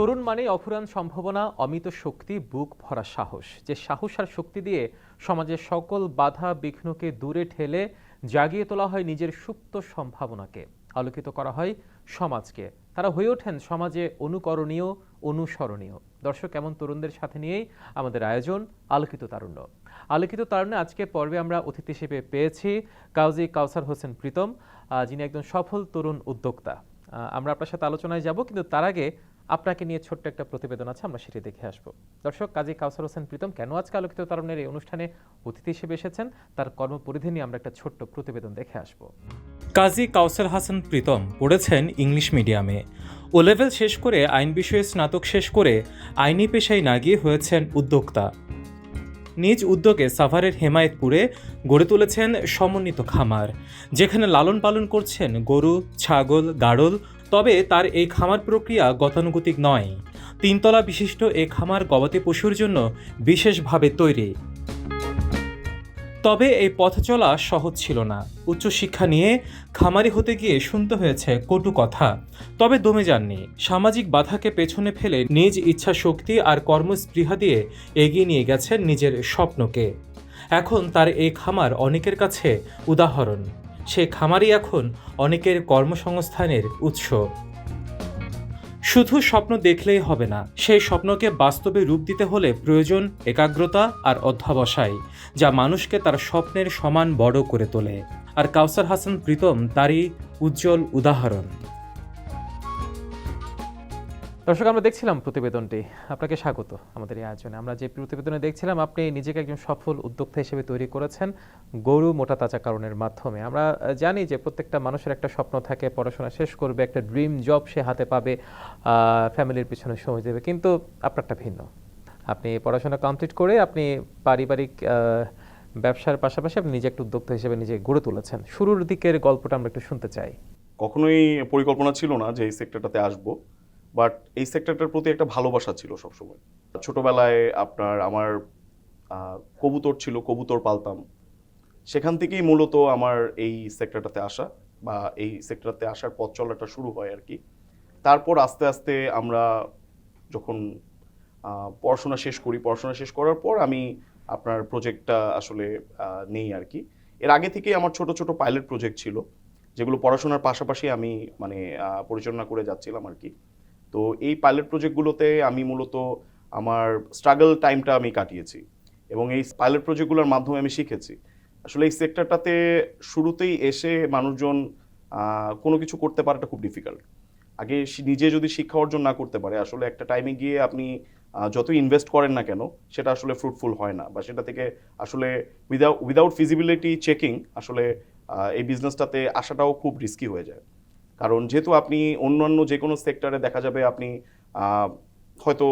তরুণ মানে অফুরান সম্ভাবনা, অমিত শক্তি, বুক ভরা সাহস। যে সাহস আর শক্তি দিয়ে সমাজের সকল বাধা বিঘ্নকে দূরে ঠেলে জাগিয়ে তোলা হয় নিজের সুপ্ত সম্ভাবনাকে, আলোকিত করা হয় সমাজকে। তারা হয়ে ওঠেন সমাজে অনুকরণীয়, অনুসরণীয়। দর্শক, এমন তরুণদের সাথে নিয়েই আমাদের আয়োজন আলোকিত তারুণ্য। আলোকিত তারুণ্যে আজকের পর্বে আমরা অতিথি হিসেবে পেয়েছি কাজী কাউসার হোসেন প্রীতম, যিনি একজন সফল তরুণ উদ্যোক্তা। আমরা আপনার সাথে আলোচনায় যাব, কিন্তু তার আগে আপনাকে নিয়ে ছোট্ট একটা প্রতিবেদন আছে, আমরা সেটি দেখে আসব। দর্শক, কাজী কাউসার হোসেন প্রীতম কেন আজকে আলোকিত তারুণ্যের এই অনুষ্ঠানে অতিথি হিসেবে এসেছেন, তার কর্মপরিধি নিয়ে আমরা একটা ছোট্ট প্রতিবেদন দেখে আসব। কাজী কাউসার হাসান প্রীতম পড়েছেন ইংলিশ মিডিয়ামে। ও লেভেল শেষ করে আইন বিষয়ে স্নাতক শেষ করে আইনি পেশায় না গিয়ে হয়েছেন উদ্যোক্তা। নিজ উদ্যোগে সাভারের হেমায়েতপুরে গড়ে তুলেছেন সমন্বিত খামার, যেখানে লালন পালন করছেন গরু, ছাগল, গাড়ল। তবে তার এই খামার প্রক্রিয়া গতানুগতিক নয়। 3 তলা বিশিষ্ট এই খামার গবাদি পশুর জন্য বিশেষভাবে তৈরি। তবে এই পথ চলা সহজ ছিল না। উচ্চশিক্ষা নিয়ে খামারি হতে গিয়ে শুনতে হয়েছে কটু কথা, তবে দমে যাননি। সামাজিক বাধাকে পেছনে ফেলে নিজ ইচ্ছা শক্তি আর কর্মস্পৃহা দিয়ে এগিয়ে নিয়ে গেছেন নিজের স্বপ্নকে। এখন তার এই খামার অনেকের কাছে উদাহরণ। সে খামারই এখন অনেকের কর্মসংস্থানের উৎস। শুধু স্বপ্ন দেখলেই হবে না, সেই স্বপ্নকে বাস্তবে রূপ দিতে হলে প্রয়োজন একাগ্রতা আর অধ্যবসায়, যা মানুষকে তার স্বপ্নের সমান বড় করে তোলে। আর কাউসার হাসান প্রীতম তারই উজ্জ্বল উদাহরণ। দর্শক, আমরা দেখছিলাম প্রতিবেদনটি। আপনাকে স্বাগত আমাদের এই আয়োজনে। আমরা যে প্রতিবেদনে দেখছিলাম, আপনি নিজেকে একজন সফল উদ্যোক্তা হিসেবে তৈরি করেছেন গরু মোটা তাজাকরণের মাধ্যমে। আমরা জানি যে প্রত্যেকটা মানুষের একটা স্বপ্ন থাকে, পড়াশোনা শেষ করবে, একটা ড্রিম জব সে হাতে পাবে, ফ্যামিলির পিছনে সময় দেবে। কিন্তু আপনারটা ভিন্ন। আপনি পড়াশোনা কমপ্লিট করে আপনি পারিবারিক ব্যবসার পাশাপাশি আপনি নিজে একটা উদ্যোক্তা হিসেবে নিজে গড়ে তুলেছেন। শুরুর দিকের গল্পটা আমরা একটু শুনতে চাই। কখনোই পরিকল্পনা ছিল না যে এই সেক্টরটাতে আসবো, বাট এই সেক্টরটার প্রতি একটা ভালোবাসা ছিল সবসময়। ছোটবেলায় আমার কবুতর ছিল, কবুতর পালতাম। সেখান থেকেই মূলত আমার এই সেক্টরটাতে আসা বা এই সেক্টরটাতে আসার পথ চলাটা শুরু হয় আর কি। তারপর আস্তে আস্তে আমরা যখন পড়াশোনা শেষ করার পর আমি আপনার প্রজেক্টটা আসলে নেই আর কি। এর আগে থেকেই আমার ছোট ছোট পাইলট প্রজেক্ট ছিল, যেগুলো পড়াশোনার পাশাপাশি আমি পরিচালনা করে যাচ্ছিলাম আর কি। তো এই পাইলট প্রজেক্টগুলোতে আমি মূলত আমার স্ট্রাগল টাইমটা আমি কাটিয়েছি, এবং এই পাইলট প্রজেক্টগুলোর মাধ্যমে আমি শিখেছি আসলে এই সেক্টরটাতে শুরুতেই এসে মানুষজন কোনো কিছু করতে পারাটা খুব ডিফিকাল্ট। আগে নিজে যদি শিক্ষা অর্জন না করতে পারে, আসলে একটা টাইমে গিয়ে আপনি যতই ইনভেস্ট করেন না কেন, সেটা আসলে ফ্রুটফুল হয় না, বা সেটা থেকে আসলে উইদাউট ফিজিবিলিটি চেকিং আসলে এই বিজনেসটাতে আসাটাও খুব রিস্কি হয়ে যায়। কারণ যেহেতু আপনি অন্যান্য যে কোনো সেক্টরে দেখা যাবে আপনি হয়তো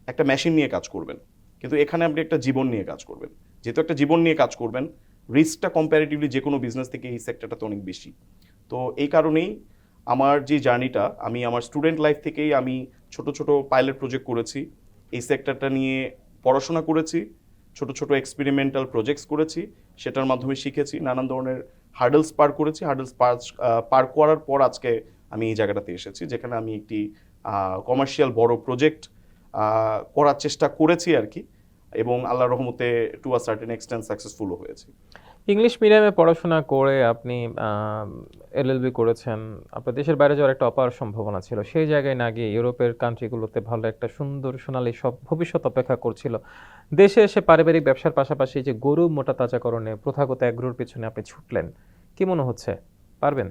একটা মেশিন নিয়ে কাজ করবেন, কিন্তু এখানে আপনি একটা জীবন নিয়ে কাজ করবেন। যেহেতু একটা জীবন নিয়ে কাজ করবেন, রিস্কটা কম্প্যারেটিভলি যে কোনো বিজনেস থেকে এই সেক্টরটাতে অনেক বেশি। তো এই কারণেই আমার যে জার্নিটা, আমি আমার স্টুডেন্ট লাইফ থেকেই আমি ছোট ছোট পাইলট প্রজেক্ট করেছি, এই সেক্টরটা নিয়ে পড়াশোনা করেছি, ছোট ছোট এক্সপেরিমেন্টাল প্রজেক্টস করেছি, সেটার মাধ্যমে শিখেছি, নানান ধরনের হার্ডলস পার করেছি। হার্ডলস পার করার পর আজকে আমি এই জায়গাটাতে এসেছি, যেখানে আমি একটি কমার্শিয়াল বড় প্রজেক্ট করার চেষ্টা করেছি আর কি, এবং আল্লাহর রহমতে টু আ সার্টেন এক্সটেন্ট সাকসেসফুলও হয়েছি। ইংলিশ মিডিয়ামে পড়াশোনা করে আপনি এলএলবি করেছেন। আপনার দেশের বাইরে যাওয়ার একটা অপার সম্ভাবনা ছিল, সেই জায়গায় না গিয়ে ইউরোপের কান্ট্রিগুলোতে ভালো একটা সুন্দর সোনালী সব ভবিষ্যৎ অপেক্ষা করছিল। দেশে এসে পারিবারিক ব্যবসার পাশাপাশি যে গরু মোটা তাজাকরণে প্রথাগত এগ্রোর পিছনে আপনি ছুটলেন, কি মনে হচ্ছে পারবেন?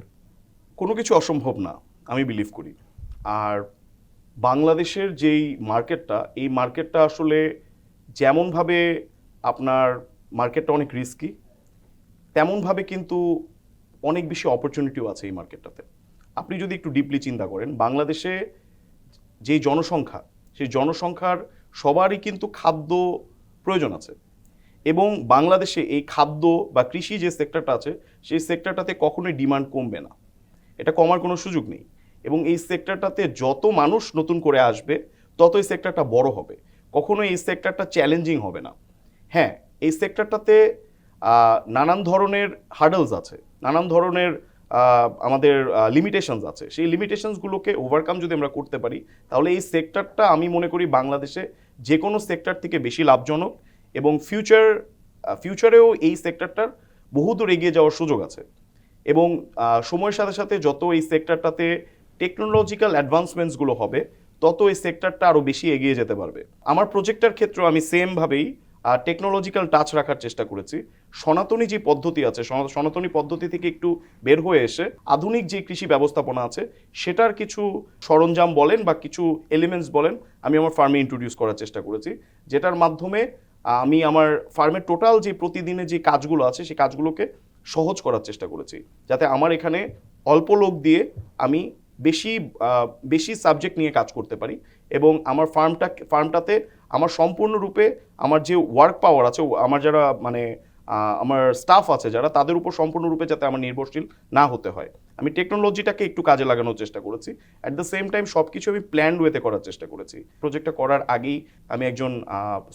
কোনো কিছু অসম্ভব না আমি বিলিভ করি। আর বাংলাদেশের যেই মার্কেটটা, এই মার্কেটটা আসলে যেমনভাবে আপনার মার্কেটটা অনেক রিস্কি, তেমনভাবে কিন্তু অনেক বেশি অপরচুনিটিও আছে এই মার্কেটটাতে। আপনি যদি একটু ডিপলি চিন্তা করেন, বাংলাদেশে যেই জনসংখ্যা, সেই জনসংখ্যার সবারই কিন্তু খাদ্য প্রয়োজন আছে, এবং বাংলাদেশে এই খাদ্য বা কৃষি যে সেক্টরটা আছে, সেই সেক্টরটাতে কখনোই ডিমান্ড কমবে না, এটা কমার কোনো সুযোগ নেই। এবং এই সেক্টরটাতে যত মানুষ নতুন করে আসবে, তত এই সেক্টরটা বড় হবে, কখনোই এই সেক্টরটা চ্যালেঞ্জিং হবে না। হ্যাঁ, এই সেক্টরটাতে নানান ধরনের হার্ডলস আছে, নানান ধরনের আমাদের লিমিটেশনস আছে, সেই লিমিটেশনসগুলোকে ওভারকাম যদি আমরা করতে পারি, তাহলে এই সেক্টরটা আমি মনে করি বাংলাদেশে যে কোনো সেক্টর থেকে বেশি লাভজনক, এবং ফিউচারেও এই সেক্টরটার বহুদূর এগিয়ে যাওয়ার সুযোগ আছে। এবং সময়ের সাথে সাথে যত এই সেক্টরটাতে টেকনোলজিক্যাল অ্যাডভান্সমেন্টসগুলো হবে, তত এই সেক্টরটা আরও বেশি এগিয়ে যেতে পারবে। আমার প্রজেক্টটার ক্ষেত্রেও আমি সেমভাবেই টেকনোলজিক্যাল টাচ রাখার চেষ্টা করেছি। সনাতনী যে পদ্ধতি আছে, সনাতনী পদ্ধতি থেকে একটু বের হয়ে এসে আধুনিক যে কৃষি ব্যবস্থাপনা আছে, সেটার কিছু সরঞ্জাম বলেন বা কিছু এলিমেন্টস বলেন, আমি আমার ফার্মে ইন্ট্রোডিউস করার চেষ্টা করেছি, যেটার মাধ্যমে আমি আমার ফার্মের টোটাল যে প্রতিদিনের যে কাজগুলো আছে, সেই কাজগুলোকে সহজ করার চেষ্টা করেছি, যাতে আমার এখানে অল্প লোক দিয়ে আমি বেশি সাবজেক্ট নিয়ে কাজ করতে পারি, এবং আমার ফার্মটাতে আমার সম্পূর্ণরূপে আমার যে ওয়ার্ক পাওয়ার আছে, আমার যারা আমার স্টাফ আছে যারা, তাদের উপর সম্পূর্ণরূপে যাতে আমার নির্ভরশীল না হতে হয়। আমি টেকনোলজিটাকে একটু কাজে লাগানোর চেষ্টা করেছি। অ্যাট দ্য সেম টাইম সব কিছু আমি প্ল্যান্ড ওয়েতে করার চেষ্টা করেছি। প্রজেক্টটা করার আগেই আমি একজন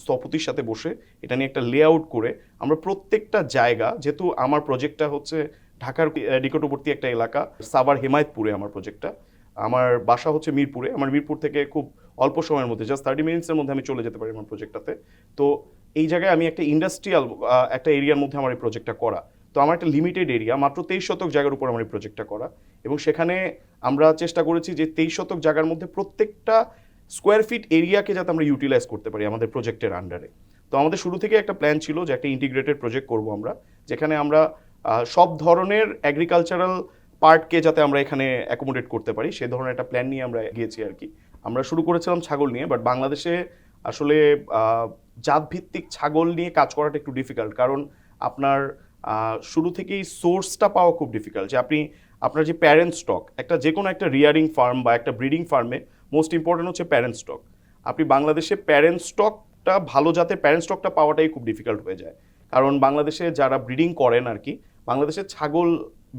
স্থপতির সাথে বসে এটা নিয়ে একটা লেআউট করে আমরা প্রত্যেকটা জায়গা, যেহেতু আমার প্রজেক্টটা হচ্ছে ঢাকার নিকটবর্তী একটা এলাকা, সাভার হেমায়েতপুরে আমার প্রজেক্টটা, আমার বাসা হচ্ছে মিরপুরে, আমার মিরপুর থেকে খুব অল্প সময়ের মধ্যে, জাস্ট 30 মিনিটসের মধ্যে আমি চলে যেতে পারি আমার প্রজেক্টটাতে। তো এই জায়গায় আমি একটা ইন্ডাস্ট্রিয়াল একটা এরিয়ার মধ্যে আমার এই প্রজেক্টটা করা। তো আমার একটা লিমিটেড এরিয়া, মাত্র 23 শতক জায়গার উপর আমার এই প্রজেক্টটা করা, এবং সেখানে আমরা চেষ্টা করেছি যে 23 শতক জায়গার মধ্যে প্রত্যেকটা স্কোয়ার ফিট এরিয়াকে যাতে আমরা ইউটিলাইজ করতে পারি আমাদের প্রজেক্টের আন্ডারে। তো আমাদের শুরু থেকে একটা প্ল্যান ছিল যে একটা ইন্টিগ্রেটেড প্রজেক্ট করব আমরা, যেখানে আমরা সব ধরনের এগ্রিকালচারাল পার্টকে যাতে আমরা এখানে অ্যাকোমোডেট করতে পারি, সেই ধরনের একটা প্ল্যান নিয়ে আমরা গিয়েছি আর কি। আমরা শুরু করেছিলাম ছাগল নিয়ে, বাট বাংলাদেশে আসলে জাতভিত্তিক ছাগল নিয়ে কাজ করাটা একটু ডিফিকাল্ট, কারণ আপনার শুরু থেকেই সোর্সটা পাওয়া খুব ডিফিকাল্ট। যে আপনার যে প্যারেন্ট স্টক, যে কোনো একটা রিয়ারিং ফার্ম বা একটা ব্রিডিং ফার্মে মোস্ট ইম্পর্টেন্ট হচ্ছে প্যারেন্ট স্টক। আপনি বাংলাদেশে প্যারেন্ট স্টকটা, ভালো জাতের প্যারেন্ট স্টকটা পাওয়াটাই খুব ডিফিকাল্ট হয়ে যায়, কারণ বাংলাদেশে যারা ব্রিডিং করেন আর কি, বাংলাদেশের ছাগল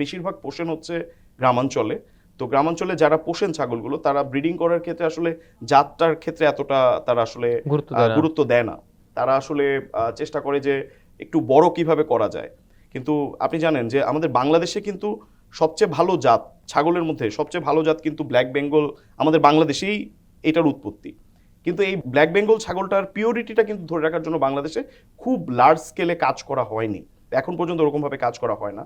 বেশিরভাগ পোষণ হচ্ছে গ্রামাঞ্চলে। তো গ্রামাঞ্চলে যারা পোষেন ছাগলগুলো, তারা ব্রিডিং করার ক্ষেত্রে আসলে জাতটার ক্ষেত্রে এতটা তারা আসলে গুরুত্ব দেয় না। তারা আসলে চেষ্টা করে যে একটু বড় কিভাবে করা যায়। কিন্তু আপনি জানেন যে আমাদের বাংলাদেশে কিন্তু সবচেয়ে ভালো জাত ছাগলের মধ্যে সবচেয়ে ভালো জাত কিন্তু ব্ল্যাক বেঙ্গল, আমাদের বাংলাদেশেই এটার উৎপত্তি। কিন্তু এই ব্ল্যাক বেঙ্গল ছাগলটার পিওরিটিটা কিন্তু ধরে রাখার জন্য বাংলাদেশে খুব লার্জ স্কেলে কাজ করা হয়নি, এখন পর্যন্ত ওরকমভাবে কাজ করা হয় না।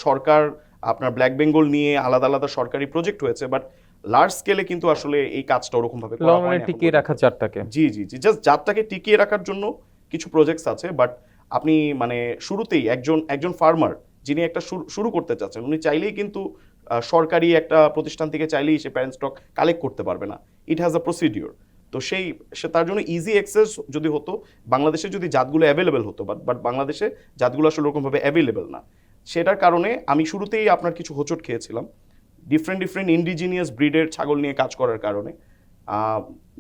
সরকার আপনার ব্ল্যাক বেঙ্গল নিয়ে আলাদা আলাদা সরকারি প্রজেক্ট হয়েছে, বাট লার্জ স্কেলে কিন্তু আসলে এই কাজটা ওরকমভাবে করা হয় না। টিকিয়ে রাখা জাতটাকে, জি, জাস্ট জাতটাকে টিকিয়ে রাখার জন্য কিছু প্রজেক্টস আছে, বাট আপনি শুরুতেই একজন ফার্মার যিনি একটা শুরু করতে চাচ্ছেন, উনি চাইলেই কিন্তু সরকারি একটা প্রতিষ্ঠান থেকে চাইলেই সে প্যারেন্ট স্টক কালেক্ট করতে পারবে না। It has a procedure. তো তার জন্য ইজি অ্যাক্সেস যদি হতো, বাংলাদেশে যদি জাতগুলো অ্যাভেলেবেল হতো, বাট বাংলাদেশে জাতগুলো আসলে ওরকমভাবে অ্যাভেলেবেল না। সেটার কারণে আমি শুরুতেই আপনার কিছু হোঁচট খেয়েছিলাম ডিফারেন্ট ইন্ডিজিনিয়াস ব্রিডের ছাগল নিয়ে কাজ করার কারণে।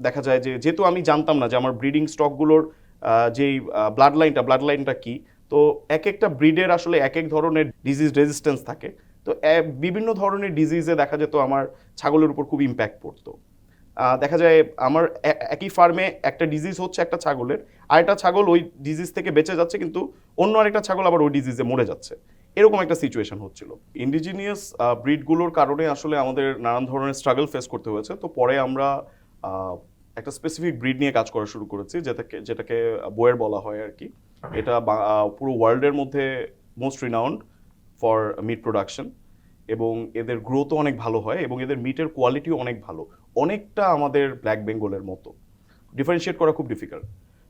দেখা যায় যে যেহেতু আমি জানতাম না যে আমার ব্রিডিং স্টকগুলোর যেই ব্লাড লাইনটা কি, তো এক একটা ব্রিডের আসলে এক এক ধরনের ডিজিজ রেজিস্ট্যান্স থাকে। তো বিভিন্ন ধরনের ডিজিজে দেখা যেত আমার ছাগলের উপর খুব ইম্প্যাক্ট পড়তো। দেখা যায় আমার একই ফার্মে একটা ডিজিজ হচ্ছে একটা ছাগলের, আরেকটা ছাগল ওই ডিজিজ থেকে বেঁচে যাচ্ছে, কিন্তু অন্য আরেকটা ছাগল আবার ওই ডিজিজে মরে যাচ্ছে, এরকম একটা সিচুয়েশন হচ্ছিল। ইন্ডিজিনিয়াস ব্রিডগুলোর কারণে আসলে আমাদের নানান ধরনের স্ট্রাগল ফেস করতে হয়েছে। তো পরে আমরা একটা স্পেসিফিক ব্রিড নিয়ে কাজ করা শুরু করেছি, যেটাকে বোয়ের বলা হয় আর কি। এটা পুরো ওয়ার্ল্ডের মধ্যে most renowned for meat production, এবং এদের গ্রোথও অনেক ভালো হয়, এবং এদের মিটের কোয়ালিটিও অনেক ভালো, অনেকটা আমাদের ব্ল্যাক বেঙ্গলের মতো। ডিফারেন্সিয়েট করা খুব ডিফিকাল্ট।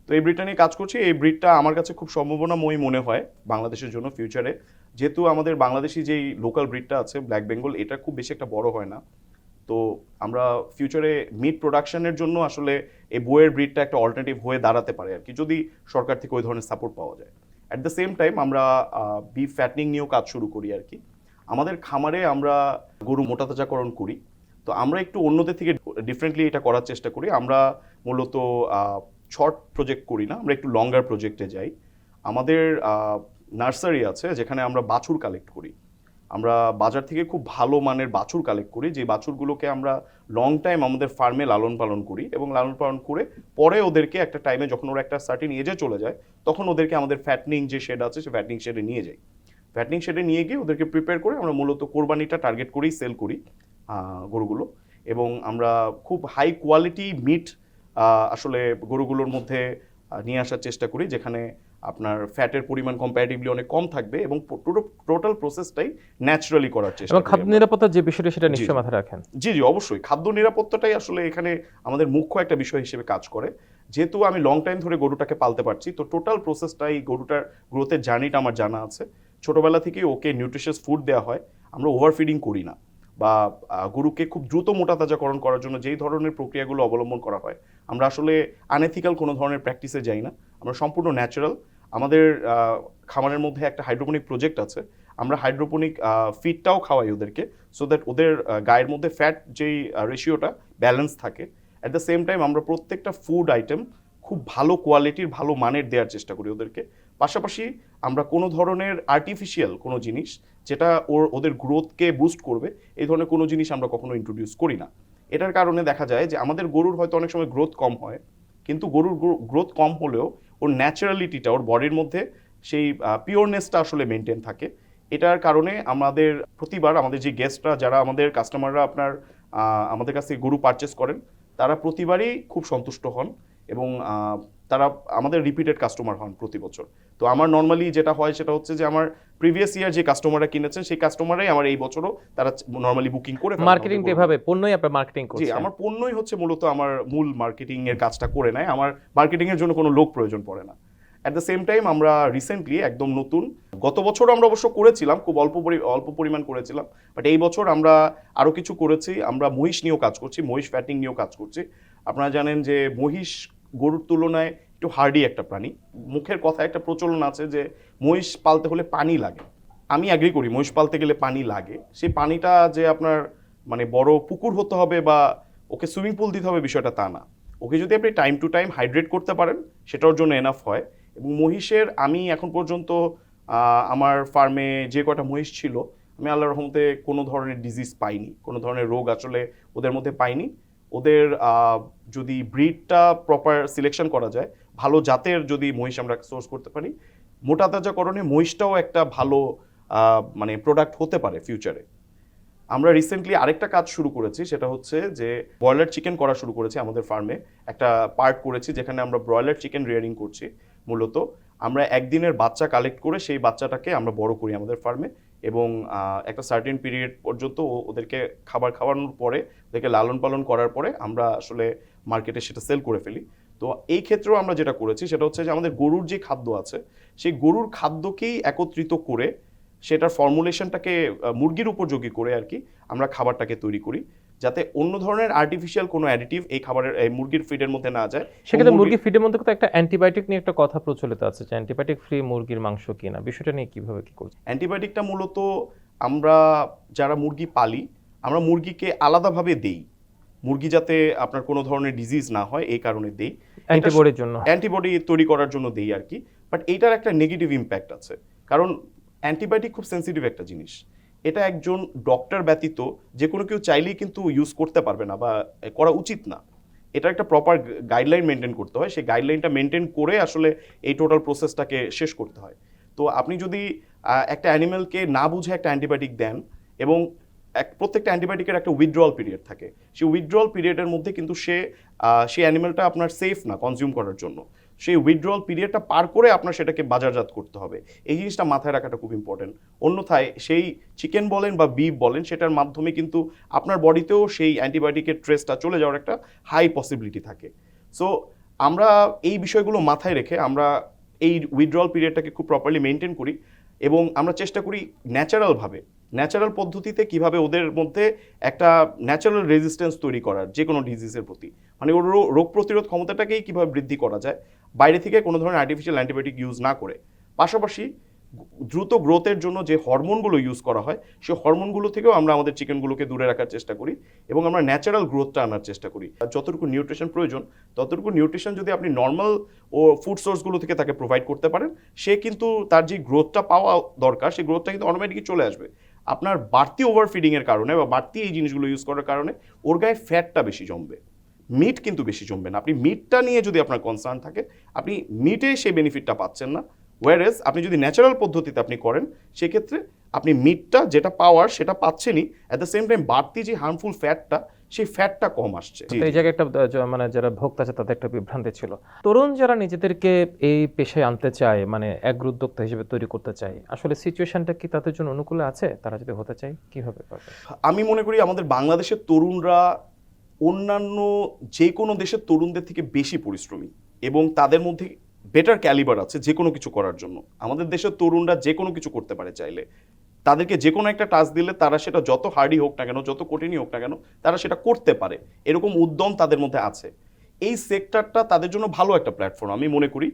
তো এই ব্রিডটা নিয়ে কাজ করছি। এই ব্রিডটা আমার কাছে খুব সম্ভাবনাময়ী মনে হয় বাংলাদেশের জন্য ফিউচারে, যেহেতু আমাদের বাংলাদেশি যেই লোকাল ব্রিডটা আছে ব্ল্যাক বেঙ্গল, এটা খুব বেশি একটা বড় হয় না। তো আমরা ফিউচারে মিট প্রোডাকশনের জন্য আসলে এই বোয়ের ব্রিডটা একটা অল্টারনেটিভ হয়ে দাঁড়াতে পারে আর কি, যদি সরকার থেকে ওই ধরনের সাপোর্ট পাওয়া যায়। অ্যাট দ্য সেম টাইম আমরা বিফ ফ্যাটনিং নিয়েও কাজ শুরু করি আর কি। আমাদের খামারে আমরা গরু মোটাতাজাকরণ করি। তো আমরা একটু অন্যদের থেকে ডিফারেন্টলি এটা করার চেষ্টা করি। আমরা মূলত শর্ট প্রজেক্ট করি না, আমরা একটু লঙ্গার প্রজেক্টে যাই। আমাদের নার্সারি আছে যেখানে আমরা বাছুর কালেক্ট করি। আমরা বাজার থেকে খুব ভালো মানের বাছুর কালেক্ট করি, যে বাছুরগুলোকে আমরা লং টাইম আমাদের ফার্মে লালন পালন করি, এবং লালন পালন করে পরে ওদেরকে একটা টাইমে যখন ওরা একটা সার্টিন এজে চলে যায়, তখন ওদেরকে আমাদের ফ্যাটনিং যে শেড আছে সে ফ্যাটনিং শেডে নিয়ে যাই। ফ্যাটনিং শেডে নিয়ে গিয়ে ওদেরকে প্রিপেয়ার করে আমরা মূলত কোরবানিটা টার্গেট করেই সেল করি গরুগুলো, এবং আমরা খুব হাই কোয়ালিটি মিট আসলে গরুগুলোর মধ্যে নিয়ে আসার চেষ্টা করি, যেখানে আপনার ফ্যাটের পরিমাণ কম্পারেটিভলি অনেক কম থাকবে এবং টোটাল প্রসেসটাই ন্যাচারালি করার চেষ্টা এবং করি খাদ্য আমরা। নিরাপত্তার যে বিষয়টা সেটা জি, নিশ্চয়ই জি। মাথায় রাখেন। জি জি অবশ্যই খাদ্য নিরাপত্তাটাই আসলে এখানে আমাদের মুখ্য একটা বিষয় হিসেবে কাজ করে। যেহেতু আমি লং টাইম ধরে গরুটাকে পালতে পারছি, তো টোটাল প্রসেসটাই গরুটার গ্রোথের জার্নিটা আমার জানা আছে। ছোটবেলা থেকেই ওকে নিউট্রিশিয়াস ফুড দেওয়া হয়, আমরা ওভার ফিডিং করি না, বা গরুকে খুব দ্রুত মোটা তাজাকরণ করার জন্য যেই ধরনের প্রক্রিয়াগুলো অবলম্বন করা হয়, আমরা আসলে আনএথিক্যাল কোনো ধরনের প্র্যাকটিসে যাই না, আমরা সম্পূর্ণ ন্যাচারাল। আমাদের খামারের মধ্যে একটা হাইড্রোপনিক প্রজেক্ট আছে, আমরা হাইড্রোপনিক ফিডটাও খাওয়াই ওদেরকে, সো দ্যাট ওদের গায়ের মধ্যে ফ্যাট যেই রেশিওটা ব্যালেন্স থাকে। অ্যাট দ্য সেম টাইম আমরা প্রত্যেকটা ফুড আইটেম খুব ভালো কোয়ালিটির ভালো মানের দেওয়ার চেষ্টা করি ওদেরকে। পাশাপাশি আমরা কোনো ধরনের আর্টিফিশিয়াল কোনো জিনিস যেটা ওদের গ্রোথকে বুস্ট করবে, এই ধরনের কোনো জিনিস আমরা কখনো ইন্ট্রোডিউস করি না। এটার কারণে দেখা যায় যে আমাদের গরুর হয়তো অনেক সময় গ্রোথ কম হয়, কিন্তু গরুর গ্রোথ কম হলেও ওর ন্যাচারালিটিটা, ওর বডির মধ্যে সেই পিওরনেসটা আসলে মেনটেন থাকে। এটার কারণে আমাদের প্রতিবার আমাদের যে গেস্টরা, যারা আমাদের কাস্টমাররা আপনার আমাদের কাছ থেকে গরু পারচেস করেন, তারা প্রতিবারই খুব সন্তুষ্ট হন এবং তারা আমাদের রিপিটেড কাস্টমার হন প্রতি বছর। তো আমার নর্মালি যেটা হয় সেটা হচ্ছে যে আমার প্রিভিয়াস ইয়ার যে কাস্টমাররা কিনেছেন সেই কাস্টমাররাই আমার এই বছরও তারা নর্মালি বুকিং করে ফেলেন। মার্কেটিং এভাবে পণ্যই আপনার মার্কেটিং জি, করছেন। আমার পণ্যই হচ্ছে মূলত আমার মূল মার্কেটিং এর কাজটা করে নেয়, আমার মার্কেটিং এর জন্য কোনো লোক প্রয়োজন পড়ে না। অ্যাট দ্য সেম টাইম আমরা রিসেন্টলি একদম নতুন, গত বছর আমরা অবশ্য করেছিলাম, খুব অল্প পরিমাণ করেছিলাম, বাট এই বছর আমরা আরও কিছু করেছি। আমরা মহিষ নিয়েও কাজ করছি, মহিষ ফ্যাটিং নিয়েও কাজ করছি। আপনারা জানেন যে মহিষ গরুর তুলনায় একটু হার্ডি একটা প্রাণী। মুখের কথা একটা প্রচলন আছে যে মহিষ পালতে হলে পানি লাগে। আমি অ্যাগ্রি করি, মহিষ পালতে গেলে পানি লাগে। সেই পানিটা যে আপনার মানে বড় পুকুর হতে হবে বা ওকে সুইমিং পুল দিতে হবে বিষয়টা তা না। ওকে যদি আপনি টাইম টু টাইম হাইড্রেট করতে পারেন, সেটার জন্য এনাফ হয়। এবং মহিষের আমি এখন পর্যন্ত আমার ফার্মে যে কটা মহিষ ছিল, আমি আল্লাহর রহমতে কোনো ধরনের ডিজিজ পাইনি, কোনো ধরনের রোগ আসলে ওদের মধ্যে পাইনি। ওদের যদি ব্রিডটা প্রপার সিলেকশন করা যায়, ভালো জাতের যদি মহিষ আমরা সোর্স করতে পারি, মোটা তাজাকরণে মহিষটাও একটা ভালো মানে প্রোডাক্ট হতে পারে ফিউচারে। আমরা রিসেন্টলি আরেকটা কাজ শুরু করেছি, সেটা হচ্ছে যে ব্রয়লার চিকেন করা শুরু করেছি আমাদের ফার্মে। একটা পার্ট করেছি যেখানে আমরা ব্রয়লার চিকেন রিয়ারিং করছি। মূলত আমরা একদিনের বাচ্চা কালেক্ট করে সেই বাচ্চাটাকে আমরা বড় করি আমাদের ফার্মে, এবং একটা সার্টেন পিরিয়ড পর্যন্ত ওদেরকে খাবার খাওয়ানোর পরে, ওদেরকে লালন পালন করার পরে আমরা আসলে মার্কেটে সেটা সেল করে ফেলি। তো এই ক্ষেত্রেও আমরা যেটা করেছি সেটা হচ্ছে যে আমাদের গরুর যে খাদ্য আছে, সেই গরুর খাদ্যকেই একত্রিত করে সেটার ফর্মুলেশনটাকে মুরগির উপযোগী করে আর কি আমরা খাবারটাকে তৈরি করি, যাতে অন্য ধরনের আর্টিফিশিয়াল কোনো অ্যাডিটিভ এই খাবারের মুরগির ফিডের মধ্যে না যায়। সেক্ষেত্রে মুরগি ফিডের মধ্যে তো একটা অ্যান্টিবায়োটিক নিয়ে একটা কথা প্রচলিত আছে যে অ্যান্টিবায়োটিক ফ্রি মুরগির মাংস কিনা, বিষয়টা নিয়ে কিভাবে কি করছে? অ্যান্টিবায়োটিকটা মূলত আমরা যারা মুরগি পালি, আমরা মুরগিকে আলাদাভাবে দেই, মুরগি যাতে আপনার কোনো ধরনের ডিজিজ না হয় এই কারণে দেই, অ্যান্টিবডির জন্য। অ্যান্টিবডি তৈরি করার জন্য দেই আর কি। বাট এইটার একটা নেগেটিভ ইম্প্যাক্ট আছে, কারণ অ্যান্টিবায়োটিক খুব সেন্সিটিভ একটা জিনিস। এটা একজন ডক্টর ব্যতীত যে কোনো কেউ চাইলেই কিন্তু ইউজ করতে পারবে না বা করা উচিত না। এটা একটা প্রপার গাইডলাইন মেনটেন করতে হয়, সেই গাইডলাইনটা মেনটেন করে আসলে এই টোটাল প্রসেসটাকে শেষ করতে হয়। তো আপনি যদি একটা অ্যানিমেলকে না বুঝে একটা অ্যান্টিবায়োটিক দেন, এবং প্রত্যেকটা অ্যান্টিবায়োটিকের একটা উইথড্রয়াল পিরিয়ড থাকে, সেই উইথড্রয়াল পিরিয়ডের মধ্যে কিন্তু সেই অ্যানিমেলটা আপনার সেফ না কনজিউম করার জন্য। সেই উইথড্রয়াল পিরিয়ডটা পার করে আপনার সেটাকে বাজারজাত করতে হবে, এই জিনিসটা মাথায় রাখাটা খুব ইম্পর্টেন্ট। অন্যথায় সেই চিকেন বলেন বা বিফ বলেন, সেটার মাধ্যমে কিন্তু আপনার বডিতেও সেই অ্যান্টিবায়োটিকের ট্রেসটা চলে যাওয়ার একটা হাই পসিবিলিটি থাকে। সো আমরা এই বিষয়গুলো মাথায় রেখে আমরা এই উইথড্রয়াল পিরিয়ডটাকে খুব প্রপারলি মেনটেন করি, এবং আমরা চেষ্টা করি ন্যাচারাল পদ্ধতিতে কিভাবে ওদের মধ্যে একটা ন্যাচারাল রেজিস্ট্যান্স তৈরি করার যে কোনো ডিজিজের প্রতি, মানে ওর রোগ প্রতিরোধ ক্ষমতাটাকেই কিভাবে বৃদ্ধি করা যায় বাইরে থেকে কোনো ধরনের আর্টিফিশিয়াল অ্যান্টিবায়োটিক ইউজ না করে। পাশাপাশি দ্রুত গ্রোথের জন্য যে হরমোনগুলো ইউজ করা হয়, সেই হরমোনগুলো থেকেও আমরা আমাদের চিকেনগুলোকে দূরে রাখার চেষ্টা করি, এবং আমরা ন্যাচারাল গ্রোথটা আনার চেষ্টা করি। যতটুকু নিউট্রিশন প্রয়োজন ততটুকু নিউট্রিশন যদি আপনি নর্মাল ও ফুড সোর্সগুলো থেকে তাকে প্রোভাইড করতে পারেন, সে কিন্তু তার যে গ্রোথটা পাওয়া দরকার সেই গ্রোথটা কিন্তু অটোমেটিকই চলে আসবে। আপনার বাড়তি ওভারফিডিংয়ের কারণে বা বাড়তি এই জিনিসগুলো ইউজ করার কারণে ওর গায়ে ফ্যাটটা বেশি জমবে, মিট কিন্তু বেশি জমবে না। আপনি মিটটা নিয়ে যদি আপনার কনসার্ন থাকে, আপনি মিটে সেই বেনিফিটটা পাচ্ছেন না, ওয়ারেজ আপনি যদি ন্যাচারাল পদ্ধতিতে আপনি করেন সেক্ষেত্রে আপনি মিটটা যেটা পাওয়ার সেটা পাচ্ছেনই, অ্যাট দ্য সেম টাইম বাড়তি যে হার্মফুল ফ্যাটটা সেই ফ্যাটটা কম আসছে। তো এই জায়গায় একটা মানে যারা ভোক্তা আছে তাদের একটা বিভ্রান্তি ছিল। তরুণ যারা নিজেদেরকে এই পেশায় আনতে চায়, মানে অ্যাগ্রো উদ্যোক্তা হিসেবে তৈরি করতে চায়, আসলে সিচুয়েশনটা কি তাদের জন্য অনুকূলে আছে? তারা যদি হতে চায় কিভাবে পারবে? আমি মনে করি আমাদের বাংলাদেশের তরুণরা অন্যান্য যে কোনো দেশের তরুণদের থেকে বেশি পরিশ্রমী এবং তাদের মধ্যে বেটার ক্যালিবার আছে যে কোনো কিছু করার জন্য। আমাদের দেশের তরুণরা যে কোনো কিছু করতে পারে চাইলে, তাদেরকে যে কোনো একটা টাস্ক দিলে তারা সেটা যত হার্ডই হোক না কেন, যত কঠিনই হোক না কেন, তারা সেটা করতে পারে, এরকম উদ্যম তাদের মধ্যে আছে। এই সেক্টরটা তাদের জন্য ভালো একটা প্ল্যাটফর্ম আমি মনে করি,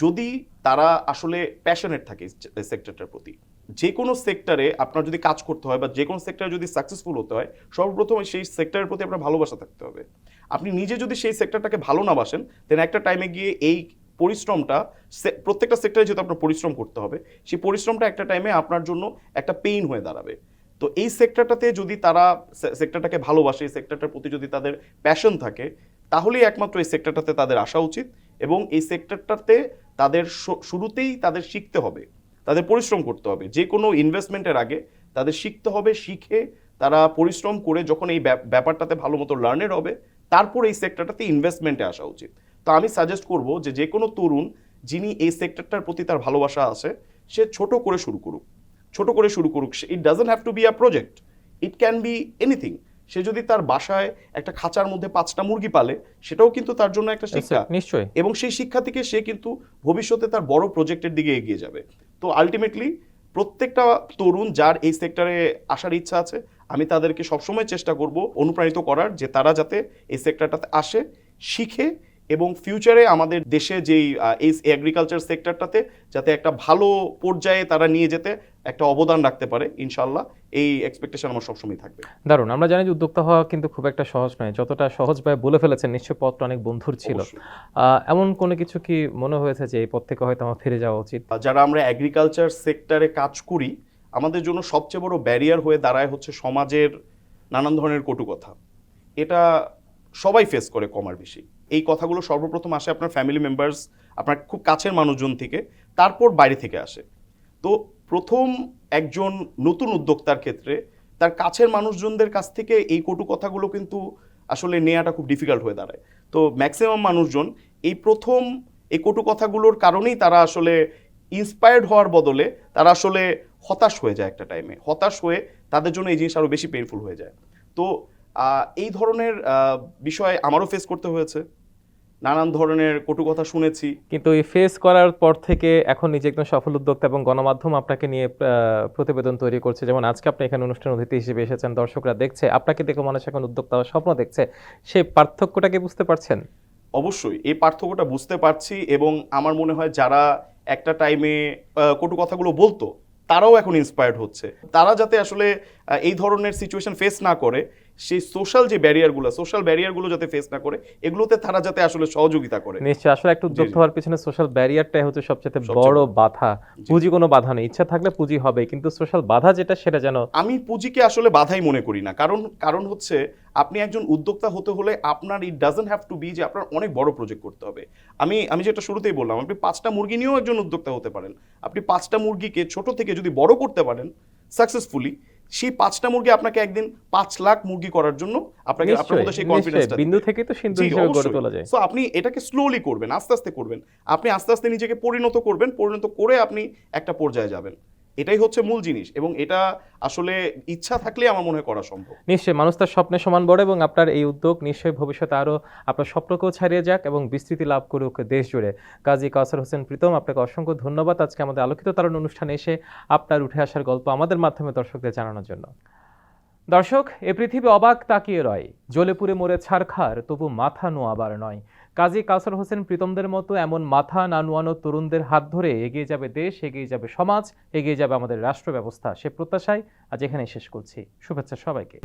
যদি তারা আসলে প্যাশনেট থাকে এই সেক্টরটার প্রতি। যে কোনো সেক্টরে আপনার যদি কাজ করতে হয় বা যে কোনো সেক্টরে যদি সাকসেসফুল হতে হয়, সর্বপ্রথম সেই সেক্টরের প্রতি আপনার ভালোবাসা থাকতে হবে। আপনি নিজে যদি সেই সেক্টরটাকে ভালো না বাসেন, দেন একটা টাইমে গিয়ে এই পরিশ্রমটা, প্রত্যেকটা সেক্টরে যেহেতু আপনার পরিশ্রম করতে হবে, সেই পরিশ্রমটা একটা টাইমে আপনার জন্য একটা পেইন হয়ে দাঁড়াবে। তো এই সেক্টরটাতে যদি তারা সেক্টরটাকে ভালোবাসে, এই সেক্টরটার প্রতি যদি তাদের প্যাশন থাকে, তাহলেই একমাত্র এই সেক্টরটাতে তাদের আসা উচিত। এবং এই সেক্টরটাতে তাদের শুরুতেই তাদের শিখতে হবে, তাদের পরিশ্রম করতে হবে। যে কোনো ইনভেস্টমেন্টের আগে তাদের শিখতে হবে, শিখে তারা পরিশ্রম করে যখন এই ব্যাপারটাতে ভালো মতো লার্নের হবে, তারপর এই সেক্টরটাতে ইনভেস্টমেন্টে আসা উচিত। তো আমি সাজেস্ট করব যে কোনো তরুণ যিনি এই সেক্টরটার প্রতি তার ভালোবাসা আছে, সে ছোট করে শুরু করুক, ছোট করে শুরু করুক। It doesn't have to be a project, it can be anything. সে যদি তার বাসায় একটা খাঁচার মধ্যে 5টা মুরগি পালে, সেটাও কিন্তু তার জন্য একটা শিক্ষা। নিশ্চয়ই। এবং সেই শিক্ষা থেকে সে কিন্তু ভবিষ্যতে তার বড় প্রজেক্টের দিকে এগিয়ে যাবে। তো আলটিমেটলি প্রত্যেকটা তরুণ যার এই সেক্টরে আসার ইচ্ছা আছে, আমি তাদেরকে সবসময় চেষ্টা করব অনুপ্রাণিত করার, যে তারা যাতে এই সেক্টরটাতে আসে, শিখে এবং ফিউচারে আমাদের দেশে যেই এই এগ্রিকালচার সেক্টরটাতে যাতে একটা ভালো পর্যায়ে তারা নিয়ে যেতে একটা অবদান রাখতে পারে, ইনশাল্লাহ এই এক্সপেকটেশন আমার সবসময় থাকবে। দারুণ। আমরা জানি যে উদ্যোক্তা হওয়া কিন্তু খুব একটা সহজ নয়, যতটা সহজভাবে বলে ফেলেছেন। নিশ্চয় পথটা অনেক বন্ধুর ছিল। অবশ্যই। এমন কোনো কিছু কি মনে হয়েছে যে এই পথ থেকে হয়তো আমার ফিরে যাওয়া উচিত? যারা আমরা এগ্রিকালচার সেক্টরে কাজ করি, আমাদের জন্য সবচেয়ে বড় ব্যারিয়ার হয়ে দাঁড়ায় হচ্ছে সমাজের নানান ধরনের কটু কথা। এটা সবাই ফেস করে কম আর বেশি। এই কথাগুলো সর্বপ্রথম আসে আপনার ফ্যামিলি মেম্বার্স, আপনার খুব কাছের মানুষজন থেকে, তারপর বাইরে থেকে আসে। তো প্রথম একজন নতুন উদ্যোক্তার ক্ষেত্রে তার কাছের মানুষজনদের কাছ থেকে এই কটু কথাগুলো কিন্তু আসলে নেওয়াটা খুব ডিফিকাল্ট হয়ে দাঁড়ায়। তো ম্যাক্সিমাম মানুষজন এই প্রথম এই কটু কথাগুলোর কারণেই তারা আসলে ইন্সপায়ার্ড হওয়ার বদলে তারা আসলে হতাশ হয়ে যায়। একটা টাইমে হতাশ হয়ে তাদের জন্য এই জিনিস আরও বেশি পেইনফুল হয়ে যায়। তো এই ধরনের বিষয় আমারও ফেস করতে হয়েছে, নানান ধরনের কটু কথা শুনেছি। কিন্তু এই ফেস করার পর থেকে এখন নিজে একদম সফল উদ্যোক্তা এবং গণমাধ্যম আপনাকে নিয়ে প্রতিবেদন তৈরি করছে। যেমন আজকে আপনি এখানে অনুষ্ঠান অতিথি হিসেবে এসেছেন, দর্শকরা দেখছে, আপনাকে দেখে মানুষ এখন উদ্যোক্তা হওয়ার স্বপ্ন দেখছে। সেই পার্থক্যটাকে বুঝতে পারছেন? অবশ্যই এই পার্থক্যটা বুঝতে পারছি, এবং আমার মনে হয় যারা একটা টাইমে কটু কথাগুলো বলতো তারাও এখন ইন্সপায়ার্ড হচ্ছে। তারা যাতে আসলে এই ধরনের সিচুয়েশন ফেস না করে, সেই সোশ্যাল ব্যারিয়ারগুলো যাতে ফেস না করে, এগুলোতে তারা যাতে আসলে সহযোগিতা করে। নিশ্চয়ই। আসলে একটা উদ্যোক্তা হওয়ার পিছনে সোশ্যাল ব্যারিয়ারটাই হচ্ছে সবচেয়ে বড় বাধা। পুঁজি কোনো বাধা নেই, ইচ্ছা থাকলে পুঁজি হবে, কিন্তু সোশ্যাল বাধা যেটা সেটা যেন। আমি পুঁজিকে আসলে বাধাই মনে করি না। কারণ হচ্ছে আপনি একজন উদ্যোক্তা হতে হলে আপনার it doesn't have to be যে আপনার অনেক বড় প্রজেক্ট করতে হবে। আমি যেটা শুরুতেই বললাম, আপনি 5টা মুরগি নিয়েও একজন উদ্যোক্তা হতে পারেন। আপনি 5টা মুরগিকে ছোট থেকে যদি বড় করতে পারেন সাকসেসফুলি, সেই 5টা মুরগি আপনাকে একদিন 5 লাখ মুরগি করার জন্য আপনার মধ্যে সেই কনফিডেন্সটা বিন্দু থেকে তো সিন্ধু হিসেবে গড়ে তোলা যায়। সো আপনি এটাকে স্লোলি করবেন, আস্তে আস্তে করবেন। আপনি আস্তে আস্তে নিজেকে পরিণত করে আপনি একটা পর্যায়ে যাবেন। এটাই হচ্ছে মূল জিনিস, এবং এটা আসলে ইচ্ছা থাকলে আমার মনে হয় করা সম্ভব। নিশ্চয়ই মানুষ তার স্বপ্নের সমান বড়, এবং আপনার এই উদ্যোগ নিশ্চয়ই ভবিষ্যতে আরও আপনার স্বপ্নকেও ছাড়িয়ে যাক এবং বিস্তৃতি লাভ করুক দেশ জুড়ে। কাজী কাউসার হোসেন প্রীতম, আপনাকে অসংখ্য ধন্যবাদ আজকে আমাদের আলোকিত তারুণ অনুষ্ঠানে এসে আপনার উঠে আসার গল্প আমাদের মাধ্যমে দর্শকদের জানানোর জন্য। দর্শক, এ পৃথিবী অবাক তাকিয়ে রয়, জ্বলে পুড়ে মরে ছারখার, তবু মাথা নোয়াবার নয়। কাজী কাউসার হোসেন প্রীতমদের মতো এমন মাথা না নোয়ানো তরুণদের হাত ধরে এগিয়ে যাবে দেশ, এগিয়ে যাবে সমাজ, এগিয়ে যাবে আমাদের রাষ্ট্র ব্যবস্থা। সে প্রত্যাশায় আজ এখানেই শেষ করছি। শুভেচ্ছা সবাইকে।